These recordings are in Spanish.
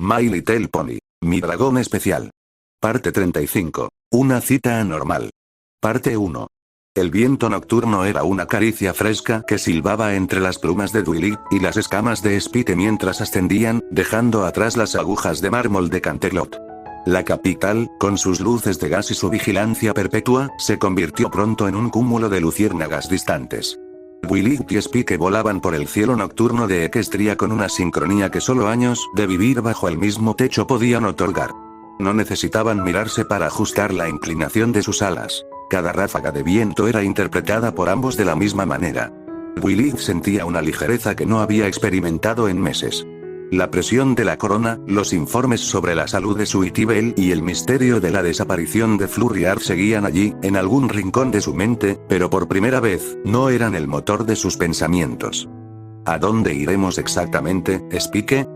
My Little Pony. Mi dragón especial. Parte 35. Una cita anormal. Parte 1. El viento nocturno era una caricia fresca que silbaba entre las plumas de Willy y las escamas de Spike mientras ascendían, dejando atrás las agujas de mármol de Canterlot. La capital, con sus luces de gas y su vigilancia perpetua, se convirtió pronto en un cúmulo de luciérnagas distantes. Willy y Spike volaban por el cielo nocturno de Equestria con una sincronía que solo años de vivir bajo el mismo techo podían otorgar. No necesitaban mirarse para ajustar la inclinación de sus alas. Cada ráfaga de viento era interpretada por ambos de la misma manera. Willy sentía una ligereza que no había experimentado en meses. La presión de la corona, los informes sobre la salud de Sweetie Belle y el misterio de la desaparición de Flurriar seguían allí, en algún rincón de su mente, pero por primera vez, no eran el motor de sus pensamientos. ¿A dónde iremos exactamente, Spike?,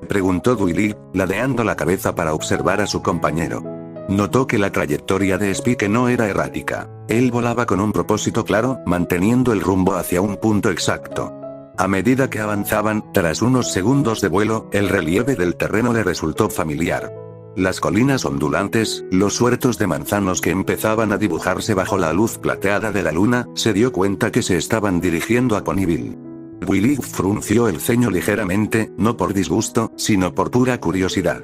preguntó Willy, ladeando la cabeza para observar a su compañero. Notó que la trayectoria de Spike no era errática. Él volaba con un propósito claro, manteniendo el rumbo hacia un punto exacto. A medida que avanzaban, tras unos segundos de vuelo, el relieve del terreno le resultó familiar. Las colinas ondulantes, los huertos de manzanos que empezaban a dibujarse bajo la luz plateada de la luna, se dio cuenta que se estaban dirigiendo a Ponyville. Willy frunció el ceño ligeramente, no por disgusto, sino por pura curiosidad.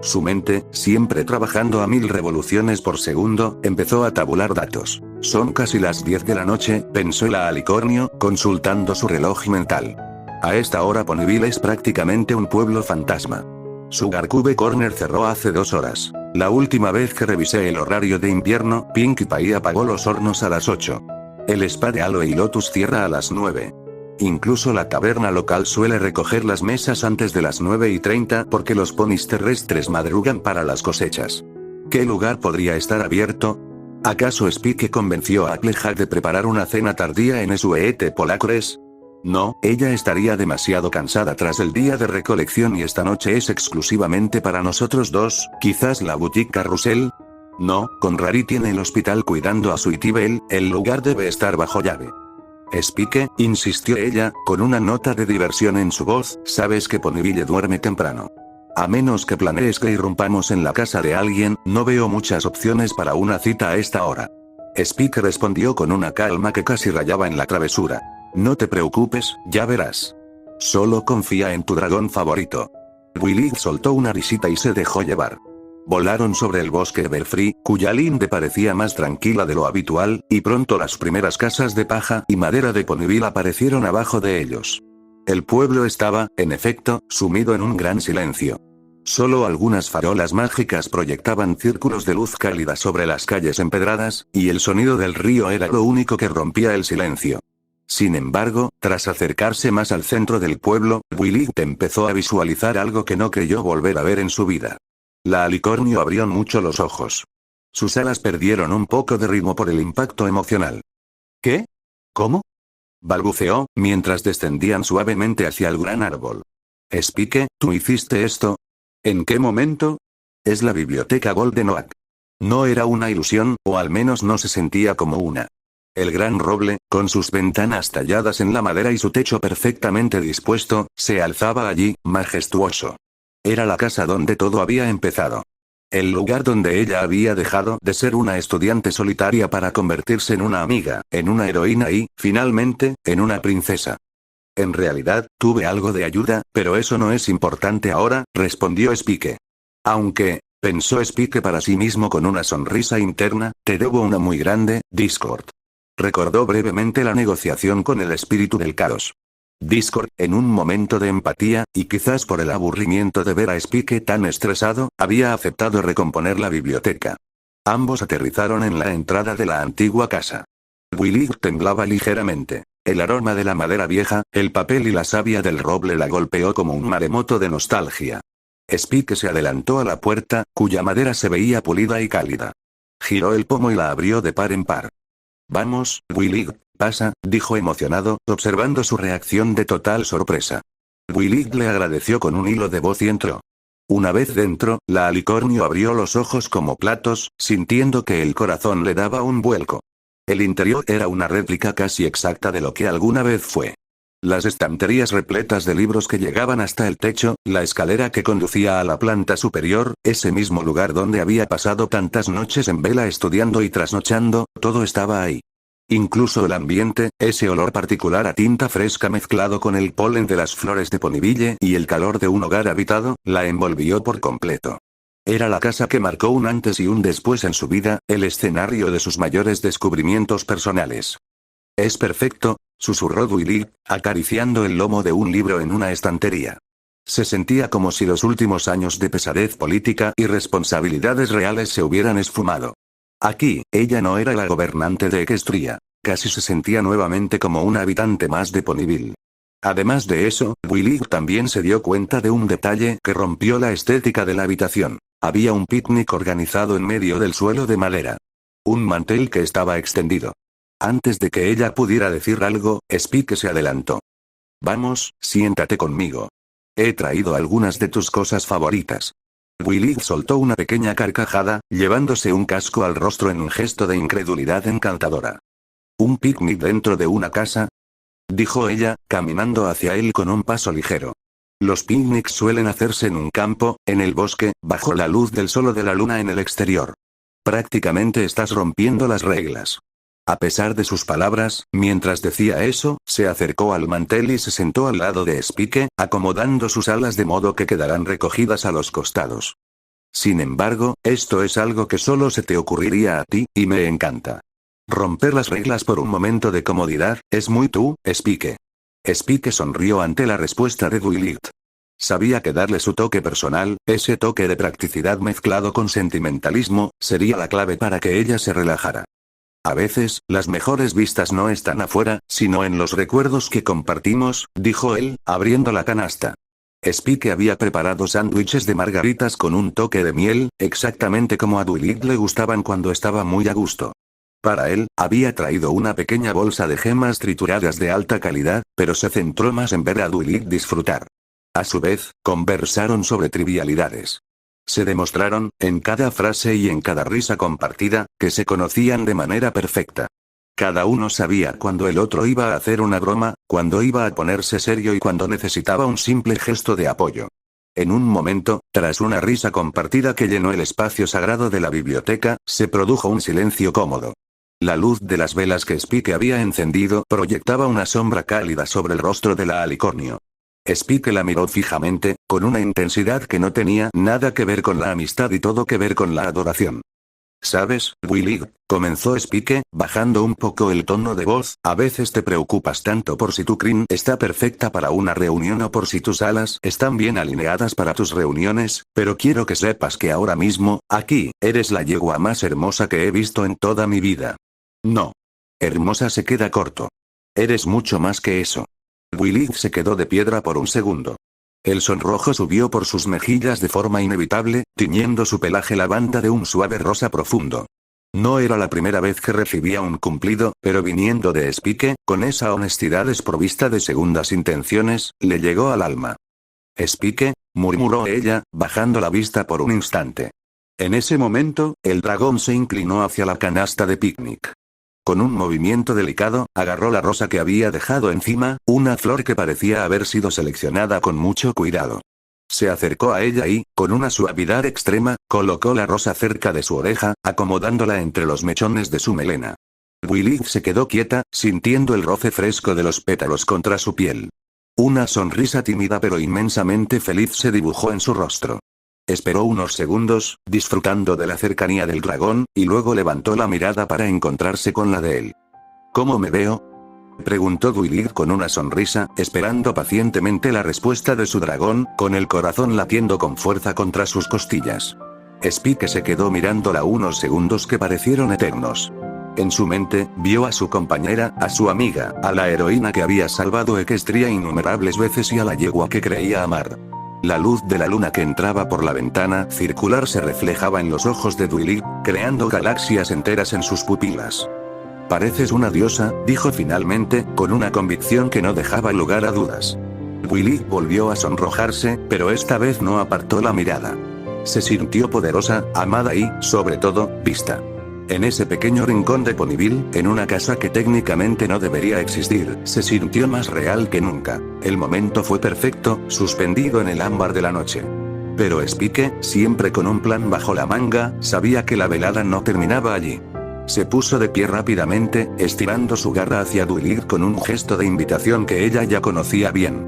Su mente, siempre trabajando a 1000 revoluciones por segundo, empezó a tabular datos. Son casi las 10 de la noche, pensó el alicornio, consultando su reloj mental. A esta hora Ponyville es prácticamente un pueblo fantasma. Sugar Cube Corner cerró hace 2 horas. La última vez que revisé el horario de invierno, Pinkie Pie apagó los hornos a las 8. El spa de Aloe y Lotus cierra a las 9. Incluso la taberna local suele recoger las mesas antes de las 9:30 porque los ponis terrestres madrugan para las cosechas. ¿Qué lugar podría estar abierto? ¿Acaso Spike convenció a Applejack de preparar una cena tardía en Sweet Polacres? No, ella estaría demasiado cansada tras el día de recolección y esta noche es exclusivamente para nosotros dos, quizás la boutique Carrusel. No, con Rari tiene el hospital cuidando a Sweetie Belle, el lugar debe estar bajo llave. Spike, insistió ella, con una nota de diversión en su voz, sabes que Ponyville duerme temprano. A menos que planees que irrumpamos en la casa de alguien, no veo muchas opciones para una cita a esta hora. Spike respondió con una calma que casi rayaba en la travesura. No te preocupes, ya verás. Solo confía en tu dragón favorito. Willy soltó una risita y se dejó llevar. Volaron sobre el bosque Everfree, cuya linde parecía más tranquila de lo habitual, y pronto las primeras casas de paja y madera de Ponyville aparecieron abajo de ellos. El pueblo estaba, en efecto, sumido en un gran silencio. Solo algunas farolas mágicas proyectaban círculos de luz cálida sobre las calles empedradas, y el sonido del río era lo único que rompía el silencio. Sin embargo, tras acercarse más al centro del pueblo, Willy empezó a visualizar algo que no creyó volver a ver en su vida. La alicornio abrió mucho los ojos. Sus alas perdieron un poco de ritmo por el impacto emocional. ¿Qué? ¿Cómo? Balbuceó, mientras descendían suavemente hacia el gran árbol. Spike, ¿tú hiciste esto? ¿En qué momento? Es la biblioteca Golden Oak. No era una ilusión, o al menos no se sentía como una. El gran roble, con sus ventanas talladas en la madera y su techo perfectamente dispuesto, se alzaba allí, majestuoso. Era la casa donde todo había empezado. El lugar donde ella había dejado de ser una estudiante solitaria para convertirse en una amiga, en una heroína y, finalmente, en una princesa. En realidad, tuve algo de ayuda, pero eso no es importante ahora, respondió Spike. Aunque, pensó Spike para sí mismo con una sonrisa interna, te debo una muy grande, Discord. Recordó brevemente la negociación con el espíritu del caos. Discord, en un momento de empatía, y quizás por el aburrimiento de ver a Spike tan estresado, había aceptado recomponer la biblioteca. Ambos aterrizaron en la entrada de la antigua casa. Willy temblaba ligeramente. El aroma de la madera vieja, el papel y la savia del roble la golpeó como un maremoto de nostalgia. Spike se adelantó a la puerta, cuya madera se veía pulida y cálida. Giró el pomo y la abrió de par en par. Vamos, Willy, pasa, dijo emocionado, observando su reacción de total sorpresa. Willy le agradeció con un hilo de voz y entró. Una vez dentro, la alicornio abrió los ojos como platos, sintiendo que el corazón le daba un vuelco. El interior era una réplica casi exacta de lo que alguna vez fue. Las estanterías repletas de libros que llegaban hasta el techo, la escalera que conducía a la planta superior, ese mismo lugar donde había pasado tantas noches en vela estudiando y trasnochando, todo estaba ahí. Incluso el ambiente, ese olor particular a tinta fresca mezclado con el polen de las flores de Ponyville y el calor de un hogar habitado, la envolvió por completo. Era la casa que marcó un antes y un después en su vida, el escenario de sus mayores descubrimientos personales. Es perfecto, susurró Willy, acariciando el lomo de un libro en una estantería. Se sentía como si los últimos años de pesadez política y responsabilidades reales se hubieran esfumado. Aquí, ella no era la gobernante de Equestria. Casi se sentía nuevamente como un habitante más de Ponyville. Además de eso, Willy también se dio cuenta de un detalle que rompió la estética de la habitación. Había un picnic organizado en medio del suelo de madera. Un mantel que estaba extendido. Antes de que ella pudiera decir algo, Spike se adelantó. Vamos, siéntate conmigo. He traído algunas de tus cosas favoritas. Willy soltó una pequeña carcajada, llevándose un casco al rostro en un gesto de incredulidad encantadora. ¿Un picnic dentro de una casa?, dijo ella, caminando hacia él con un paso ligero. Los picnics suelen hacerse en un campo, en el bosque, bajo la luz del sol o de la luna en el exterior. Prácticamente estás rompiendo las reglas. A pesar de sus palabras, mientras decía eso, se acercó al mantel y se sentó al lado de Spike, acomodando sus alas de modo que quedarán recogidas a los costados. Sin embargo, esto es algo que solo se te ocurriría a ti, y me encanta. Romper las reglas por un momento de comodidad, es muy tú, Spike. Spike sonrió ante la respuesta de Willy. Sabía que darle su toque personal, ese toque de practicidad mezclado con sentimentalismo, sería la clave para que ella se relajara. A veces, las mejores vistas no están afuera, sino en los recuerdos que compartimos, dijo él, abriendo la canasta. Spike había preparado sándwiches de margaritas con un toque de miel, exactamente como a Willy le gustaban cuando estaba muy a gusto. Para él, había traído una pequeña bolsa de gemas trituradas de alta calidad, pero se centró más en ver a Willy disfrutar. A su vez, conversaron sobre trivialidades. Se demostraron, en cada frase y en cada risa compartida, que se conocían de manera perfecta. Cada uno sabía cuando el otro iba a hacer una broma, cuando iba a ponerse serio y cuando necesitaba un simple gesto de apoyo. En un momento, tras una risa compartida que llenó el espacio sagrado de la biblioteca, se produjo un silencio cómodo. La luz de las velas que Spike había encendido proyectaba una sombra cálida sobre el rostro de la alicornio. Spike la miró fijamente, con una intensidad que no tenía nada que ver con la amistad y todo que ver con la adoración. ¿Sabes, Willy?, comenzó Spike, bajando un poco el tono de voz, a veces te preocupas tanto por si tu crin está perfecta para una reunión o por si tus alas están bien alineadas para tus reuniones, pero quiero que sepas que ahora mismo, aquí, eres la yegua más hermosa que he visto en toda mi vida. No. Hermosa se queda corto. Eres mucho más que eso. Willy se quedó de piedra por un segundo. El sonrojo subió por sus mejillas de forma inevitable, tiñendo su pelaje lavanda de un suave rosa profundo. No era la primera vez que recibía un cumplido, pero viniendo de Spike, con esa honestidad desprovista de segundas intenciones, le llegó al alma. Spike, murmuró ella, bajando la vista por un instante. En ese momento, el dragón se inclinó hacia la canasta de picnic. Con un movimiento delicado, agarró la rosa que había dejado encima, una flor que parecía haber sido seleccionada con mucho cuidado. Se acercó a ella y, con una suavidad extrema, colocó la rosa cerca de su oreja, acomodándola entre los mechones de su melena. Willy se quedó quieta, sintiendo el roce fresco de los pétalos contra su piel. Una sonrisa tímida pero inmensamente feliz se dibujó en su rostro. Esperó unos segundos, disfrutando de la cercanía del dragón, y luego levantó la mirada para encontrarse con la de él. ¿Cómo me veo?, preguntó Willy con una sonrisa, esperando pacientemente la respuesta de su dragón, con el corazón latiendo con fuerza contra sus costillas. Spike se quedó mirándola unos segundos que parecieron eternos. En su mente, vio a su compañera, a su amiga, a la heroína que había salvado Equestria innumerables veces y a la yegua que creía amar. La luz de la luna que entraba por la ventana circular se reflejaba en los ojos de Willy, creando galaxias enteras en sus pupilas. Pareces una diosa, dijo finalmente, con una convicción que no dejaba lugar a dudas. Willy volvió a sonrojarse, pero esta vez no apartó la mirada. Se sintió poderosa, amada y, sobre todo, vista. En ese pequeño rincón de Ponyville, en una casa que técnicamente no debería existir, se sintió más real que nunca. El momento fue perfecto, suspendido en el ámbar de la noche. Pero Spike, siempre con un plan bajo la manga, sabía que la velada no terminaba allí. Se puso de pie rápidamente, estirando su garra hacia Duilig con un gesto de invitación que ella ya conocía bien.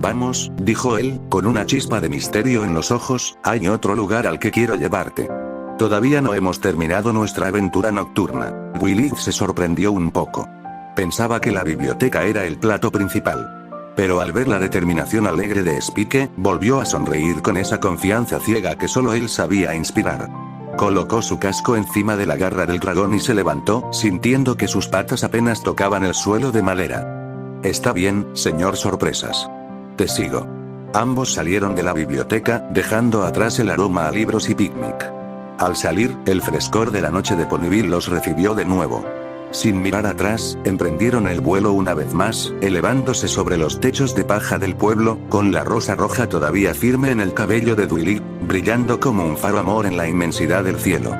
Vamos, dijo él, con una chispa de misterio en los ojos, hay otro lugar al que quiero llevarte. Todavía no hemos terminado nuestra aventura nocturna. Duilig se sorprendió un poco. Pensaba que la biblioteca era el plato principal. Pero al ver la determinación alegre de Spike, volvió a sonreír con esa confianza ciega que solo él sabía inspirar. Colocó su casco encima de la garra del dragón y se levantó, sintiendo que sus patas apenas tocaban el suelo de madera. Está bien, señor Sorpresas. Te sigo. Ambos salieron de la biblioteca, dejando atrás el aroma a libros y picnic. Al salir, el frescor de la noche de Ponyville los recibió de nuevo. Sin mirar atrás, emprendieron el vuelo una vez más, elevándose sobre los techos de paja del pueblo, con la rosa roja todavía firme en el cabello de Duilig, brillando como un faro amor en la inmensidad del cielo.